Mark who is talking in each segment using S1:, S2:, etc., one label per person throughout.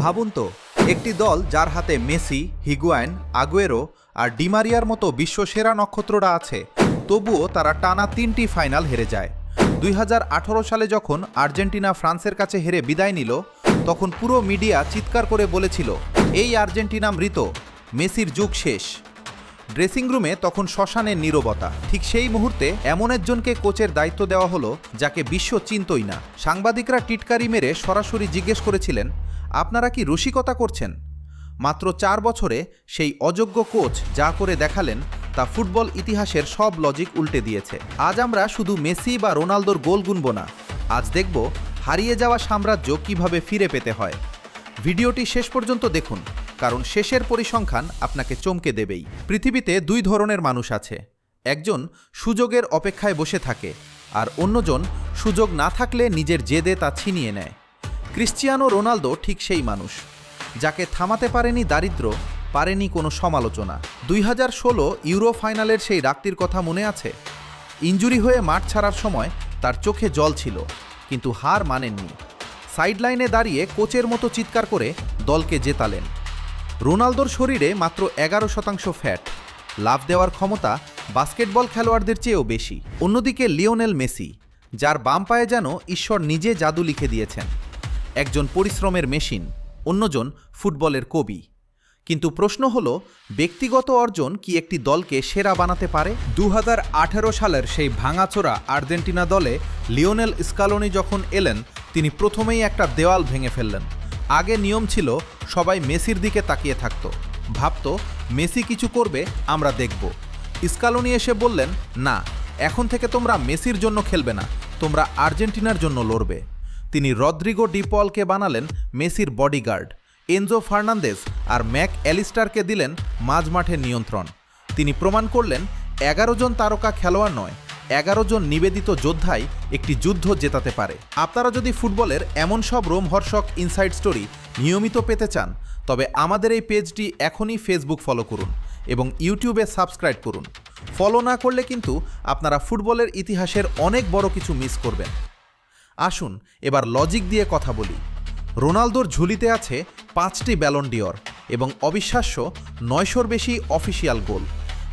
S1: ভাবুন তো, একটি দল যার হাতে মেসি, হিগুয়াইন, আগুয়েরো আর ডিমারিয়ার মতো বিশ্বসেরা নক্ষত্ররা আছে, তবুও তারা টানা 3টি ফাইনাল হেরে যায়। 2018 সালে যখন আর্জেন্টিনা ফ্রান্সের কাছে হেরে বিদায় নিল, তখন পুরো মিডিয়া চিৎকার করে বলেছিল, এই আর্জেন্টিনা মৃত, মেসির যুগ শেষ। ড্রেসিং রুমে তখন শ্মশানের নীরবতা। ঠিক সেই মুহূর্তে এমন একজনকে কোচের দায়িত্ব দেওয়া হলো যাকে বিশ্ব চিনতই না। সাংবাদিকরা টিটকারি মেরে সরাসরি জিজ্ঞেস করেছিলেন, আপনারা কি রসিকতা করছেন? মাত্র 4 বছরে সেই অযোগ্য কোচ যা করে দেখালেন তা ফুটবল ইতিহাসের সব লজিক উল্টে দিয়েছে। আজ আমরা শুধু মেসি বা রোনালদোর গোল গুনব না, আজ দেখব হারিয়ে যাওয়া সাম্রাজ্য কিভাবে ফিরে পেতে হয়। ভিডিওটি শেষ পর্যন্ত দেখুন, কারণ শেষের পরিসংখ্যান আপনাকে চমকে দেবেই। পৃথিবীতে 2 ধরনের মানুষ আছে, একজন সুযোগের অপেক্ষায় বসে থাকে, আর অন্যজন সুযোগ না থাকলে নিজের জেদে তা ছিনিয়ে নেয়। ক্রিশ্চিয়ানো রোনালদো ঠিক সেই মানুষ, যাকে থামাতে পারেনি দারিদ্র্য, পারেনি কোনো সমালোচনা। 2016 ইউরো ফাইনালের সেই রাতটির কথা মনে আছে? ইনজুরি হয়ে মাঠ ছাড়ার সময় তার চোখে জল ছিল, কিন্তু হার মানেননি। সাইডলাইনে দাঁড়িয়ে কোচের মতো চিৎকার করে দলকে জেতালেন। রোনালদোর শরীরে মাত্র 11% ফ্যাট, লাফ দেওয়ার ক্ষমতা বাস্কেটবল খেলোয়াড়দের চেয়েও বেশি। অন্যদিকে লিওনেল মেসি, যার বাম পায়ে যেন ঈশ্বর নিজে জাদু লিখে দিয়েছেন। একজন পরিশ্রমের মেশিন, অন্যজন ফুটবলের কবি। কিন্তু প্রশ্ন হলো, ব্যক্তিগত অর্জন কি একটি দলকে সেরা বানাতে পারে? 2018 সালের সেই ভাঙাচোরা আর্জেন্টিনা দলে লিওনেল স্কালোনি যখন এলেন, তিনি প্রথমেই একটা দেওয়াল ভেঙে ফেললেন। আগে নিয়ম ছিল সবাই মেসির দিকে তাকিয়ে থাকত, ভাবত মেসি কিছু করবে, আমরা দেখব। স্কালোনি এসে বললেন, না, এখন থেকে তোমরা মেসির জন্য খেলবে না, তোমরা আর্জেন্টিনার জন্য লড়বে। তিনি রদ্রিগো ডি পলকে বানালেন মেসির বডিগার্ড, এনজো ফার্নান্দেজ আর ম্যাক অ্যালিস্টারকে দিলেন মাঝমাঠে নিয়ন্ত্রণ। তিনি প্রমাণ করলেন 11 জন তারকা খেলোয়াড় নয়, 11 জন নিবেদিত যোদ্ধাই একটি যুদ্ধ জেতাতে পারে। আপনারা যদি ফুটবলের এমন সব রোমহর্ষক ইনসাইড স্টোরি নিয়মিত পেতে চান, তবে আমাদের এই পেজটি এখনই ফেসবুক ফলো করুন এবং ইউটিউবে সাবস্ক্রাইব করুন। ফলো না করলে কিন্তু আপনারা ফুটবলের ইতিহাসের অনেক বড় কিছু মিস করবেন। আসুন এবার লজিক দিয়ে কথা বলি। রোনালদোর ঝুলিতে আছে 5টি ব্যালন ডিওর এবং অবিশ্বাস্য 900-র বেশি অফিসিয়াল গোল।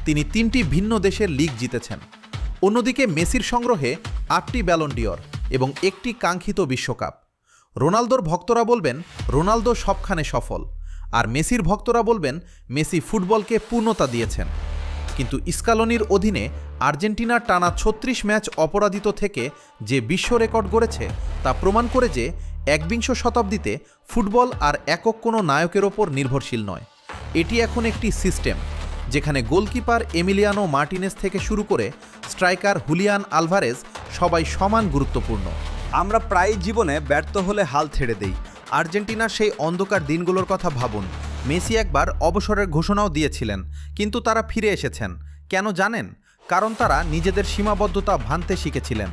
S1: তিনি 3টি ভিন্ন দেশের লিগ জিতেছেন। অন্যদিকে মেসির সংগ্রহে 8টি ব্যালন ডিওর এবং 1টি কাঙ্ক্ষিত বিশ্বকাপ। রোনালদোর ভক্তরা বলবেন রোনালদো সবখানে সফল, আর মেসির ভক্তরা বলবেন মেসি ফুটবলকে পূর্ণতা দিয়েছেন। কিন্তু স্কালোনির অধীনে আর্জেন্টিনার টানা 36 ম্যাচ অপরাজিত থেকে যে বিশ্ব রেকর্ড গড়েছে, তা প্রমাণ করে যে একবিংশ শতাব্দীতে ফুটবল আর একক কোনো নায়কের ওপর নির্ভরশীল নয়। এটি এখন একটি সিস্টেম, যেখানে গোলকিপার এমিলিয়ানো মার্টিনেজ থেকে শুরু করে স্ট্রাইকার হুলিয়ান আলভারেজ সবাই সমান গুরুত্বপূর্ণ। আমরা প্রায় জীবনে ব্যর্থ হলে হাল ছেড়ে দেই। আর্জেন্টিনার সেই অন্ধকার দিনগুলোর কথা ভাবুন। মেসি একবার অবসরের ঘোষণাও দিয়েছিলেন, কিন্তু তারা ফিরে এসেছেন। কেন জানেন? কারণ তারা নিজেদের সীমাবদ্ধতা ভাঙতে শিখেছিলেন।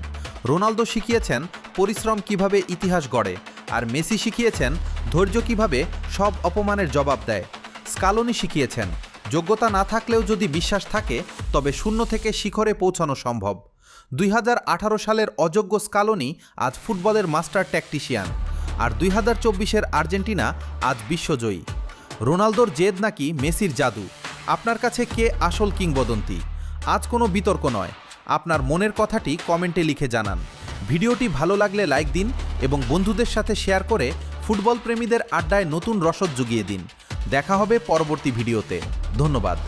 S1: রোনালদো শিখিয়েছেন পরিশ্রম কিভাবে ইতিহাস গড়ে, আর মেসি শিখিয়েছেন ধৈর্য কিভাবে সব অপমানের জবাব দেয়। স্কালোনি শিখিয়েছেন যোগ্যতা না থাকলেও যদি বিশ্বাস থাকে, তবে শূন্য থেকে শিখরে পৌঁছানো সম্ভব। 2018 সালের অযোগ্য স্কালোনি আজ ফুটবলের মাস্টার ট্যাকটিশিয়ান, আর 2024-এর আর্জেন্টিনা আজ বিশ্বজয়ী। রোনালদোর জেদ নাকি মেসির জাদু? আপনার কাছে কে আসল কিংবদন্তি? আজ কোনো বিতর্ক নয়, আপনার মনের কথাটি কমেন্টে লিখে জানান। ভিডিওটি ভালো লাগলে লাইক দিন এবং বন্ধুদের সাথে শেয়ার করে ফুটবল প্রেমীদের আড্ডায় নতুন রসদ জুগিয়ে দিন। দেখা হবে পরবর্তী ভিডিওতে। ধন্যবাদ।